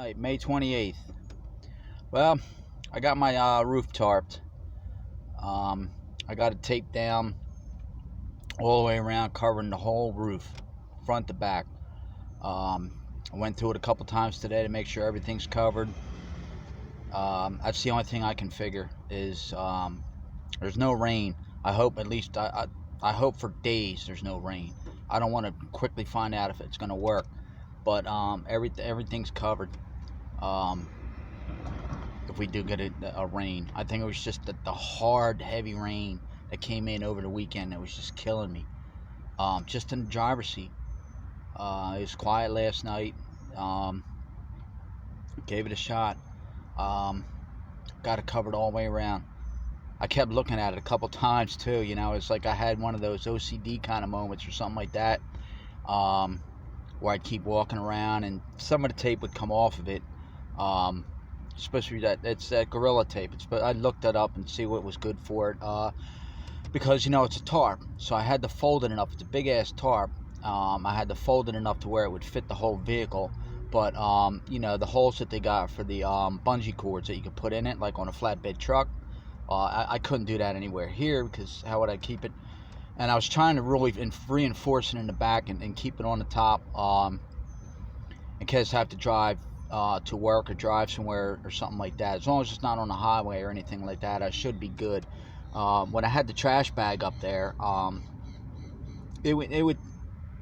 Alright, May 28th. Well, I got my roof tarped. I got it taped down all the way around, covering the whole roof, front to back. I went through it a couple times today to make sure everything's covered. That's the only thing I can figure is there's no rain. I hope at least I hope for days there's no rain. I don't want to quickly find out if it's going to work, but everything's covered. If we do get a rain, I think it was just the hard, heavy rain that came in over the weekend that was just killing me. Just in the driver's seat. It was quiet last night. Gave it a shot. Got it covered all the way around. I kept looking at it a couple times too. You know, it's like I had one of those OCD kind of moments or something like that, where I'd keep walking around and some of the tape would come off of it. Especially it's that Gorilla Tape. But I looked it up and see what was good for it, because you know it's a tarp, so I had to fold it enough. It's a big ass tarp. I had to fold it enough to where it would fit the whole vehicle. But you know, the holes that they got for the bungee cords that you could put in it, like on a flatbed truck, I couldn't do that anywhere here, because how would I keep it? And I was trying to really reinforce it in the back and keep it on the top, in case I have to drive to work or drive somewhere or something like that. As long as it's not on the highway or anything like that, I should be good. When I had the trash bag up there, I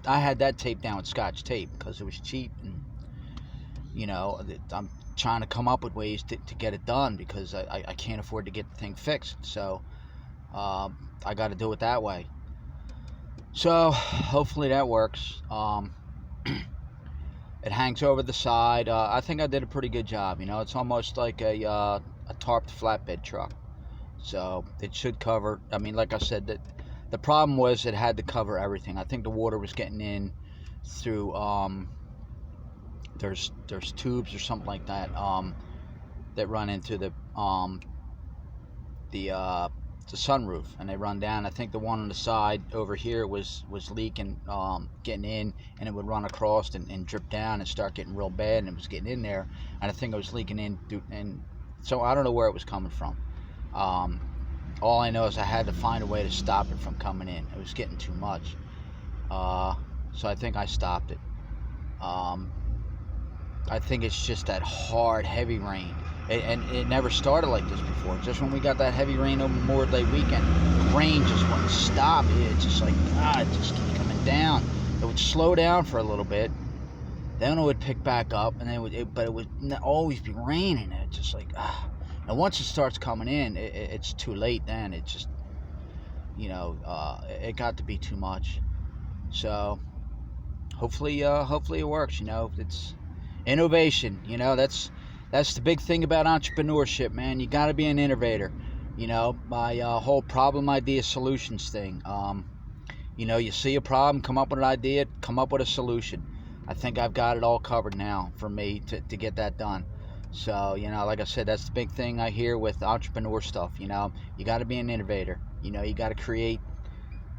had that taped down with Scotch tape because it was cheap, and you know, I'm trying to come up with ways to get it done, because I can't afford to get the thing fixed. So I got to do it that way. So hopefully that works. It hangs over the side. I think I did a pretty good job. You know, it's almost like a tarped flatbed truck. So it should cover. I mean, like I said, that the problem was it had to cover everything. I think the water was getting in through there's tubes or something like that that run into the sunroof, and they run down. I think the one on the side over here was leaking, getting in, and it would run across and drip down and start getting real bad, and it was getting in there, and I think it was leaking in, and so I don't know where it was coming from. All I know is I had to find a way to stop it from coming in. It was getting too much, so I think I stopped it. I think it's just that hard, heavy rain. And it never started like this before. Just when we got that heavy rain over Memorial Day weekend, the rain just wouldn't stop. It's just like, it just keeps coming down. It would slow down for a little bit, then it would pick back up, and then but it would always be raining. It's just like, And once it starts coming in, it's too late then. It just, you know, it got to be too much. So hopefully it works. You know, it's innovation. You know, that's the big thing about entrepreneurship, man. You got to be an innovator. You know, my whole problem, idea, solutions thing. You know, you see a problem, come up with an idea, come up with a solution. I think I've got it all covered now for me to get that done. So, you know, like I said, that's the big thing I hear with entrepreneur stuff. You know, you got to be an innovator. You know, you got to create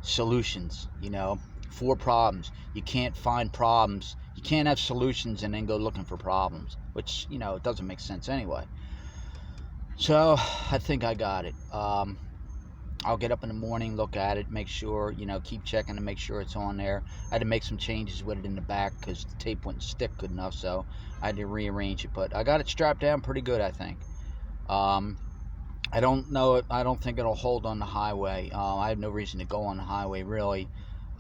solutions, you know, for problems. You can't find problems. You can't have solutions and then go looking for problems, which, you know, it doesn't make sense anyway. So I think I got it. I'll get up in the morning, look at it, make sure, you know, keep checking to make sure it's on there. I had to make some changes with it in the back because the tape wouldn't stick good enough, so I had to rearrange it. But I got it strapped down pretty good, I think. I don't know. I don't think it'll hold on the highway. I have no reason to go on the highway, really.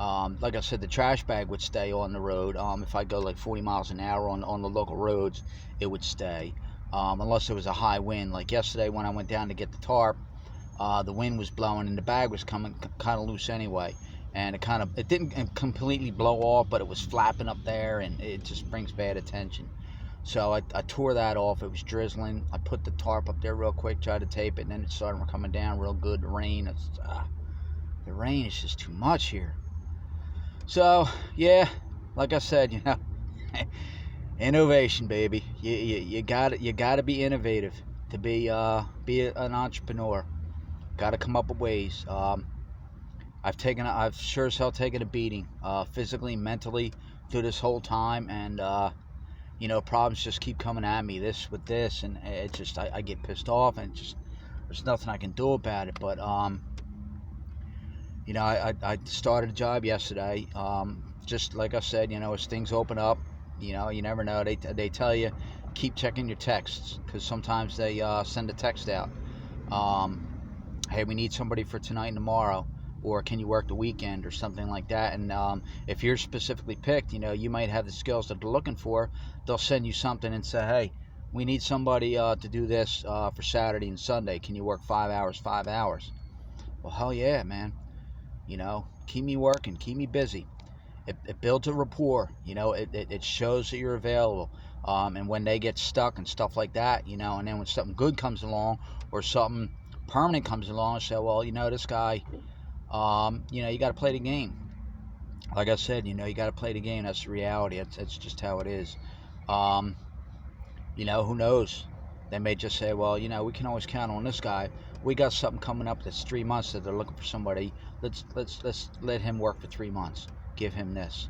Like I said, the trash bag would stay on the road. If I go like 40 miles an hour on the local roads, it would stay. Unless there was a high wind. Like yesterday when I went down to get the tarp, the wind was blowing and the bag was coming kind of loose anyway. And it didn't completely blow off, but it was flapping up there, and it just brings bad attention. So I tore that off. It was drizzling. I put the tarp up there real quick, tried to tape it, and then it started coming down real good. The rain is just too much here. So yeah, like I said, you know, innovation, baby. You gotta be innovative to be an entrepreneur. Got to come up with ways. I've sure as hell taken a beating, physically, mentally, through this whole time, and problems just keep coming at me, this with this, and it just, I get pissed off, and just, there's nothing I can do about it. But I started a job yesterday. Just like I said, as things open up, you never know. They tell you, keep checking your texts, because sometimes they send a text out. Hey, we need somebody for tonight and tomorrow, or can you work the weekend, or something like that. And if you're specifically picked, you might have the skills that they're looking for. They'll send you something and say, hey, we need somebody to do this for Saturday and Sunday. Can you work 5 hours, 5 hours? Well, hell yeah, man. Keep me working, keep me busy. It builds a rapport. It shows that you're available. And when they get stuck and stuff like that, and then when something good comes along, or something permanent comes along, I say, well, this guy, you got to play the game. Like I said, you got to play the game. That's the reality. That's just how it is. Who knows? They may just say, well, we can always count on this guy. We got something coming up that's 3 months that they're looking for somebody. Let's let him work for 3 months. Give him this.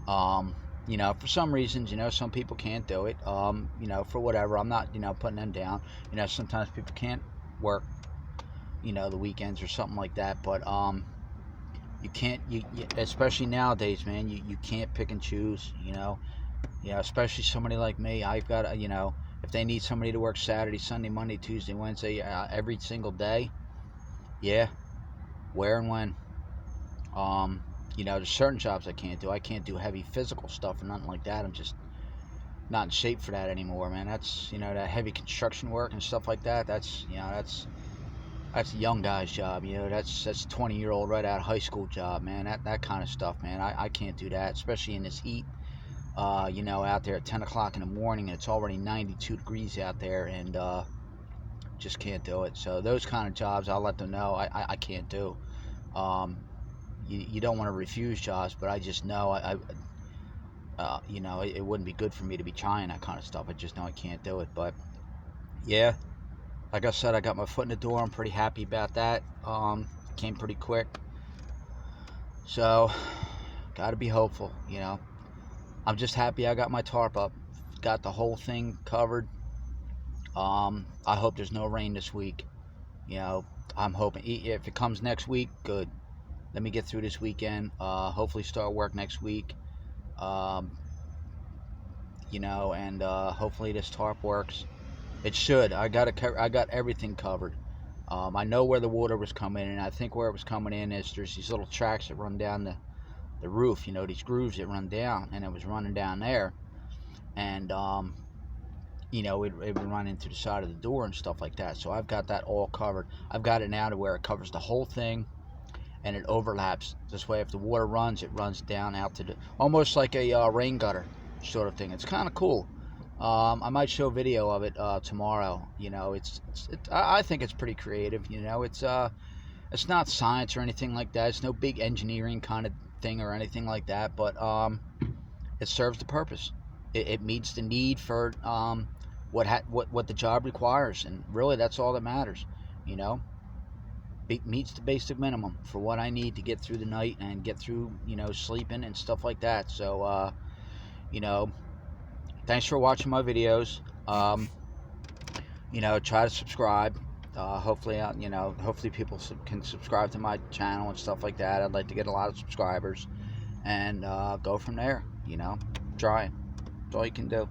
For some reasons, some people can't do it. For whatever. I'm not, putting them down. Sometimes people can't work, the weekends or something like that. But you can't, especially nowadays, man. You can't pick and choose. Especially somebody like me. I've got, if they need somebody to work Saturday, Sunday, Monday, Tuesday, Wednesday, every single day, yeah, where and when. There's certain jobs I can't do. I can't do heavy physical stuff or nothing like that. I'm just not in shape for that anymore, man. That's, that heavy construction work and stuff like that. That's a young guy's job. That's 20-year-old right out of high school job, man. That kind of stuff, man. I can't do that, especially in this heat. Out there at 10 o'clock in the morning, and it's already 92 degrees out there, and just can't do it. So those kind of jobs, I'll let them know I can't do. You don't want to refuse jobs, but I just know it wouldn't be good for me to be trying that kind of stuff. I just know I can't do it. But yeah, like I said, I got my foot in the door. I'm pretty happy about that. Came pretty quick, so got to be hopeful. I'm just happy I got my tarp up, got the whole thing covered. I hope there's no rain this week. I'm hoping if it comes next week, good. Let me get through this weekend. Hopefully start work next week. And hopefully this tarp works. It should. I got everything covered. I know where the water was coming in, and I think where it was coming in is there's these little tracks that run down the roof, these grooves that run down, and it was running down there, and it would run into the side of the door and stuff like that. So I've got that all covered. I've got it now to where it covers the whole thing, and it overlaps. This way, if the water runs, it runs down out to almost like a rain gutter sort of thing. It's kind of cool. I might show a video of it tomorrow. I think it's pretty creative. It's not science or anything like that. It's no big engineering kind of thing or anything like that, but it serves the purpose. It meets the need for what the job requires, and really that's all that matters. Meets the basic minimum for what I need to get through the night and get through sleeping and stuff like that. So thanks for watching my videos. Try to subscribe. Hopefully people can subscribe to my channel and stuff like that. I'd like to get a lot of subscribers and go from there. Try it. That's all you can do.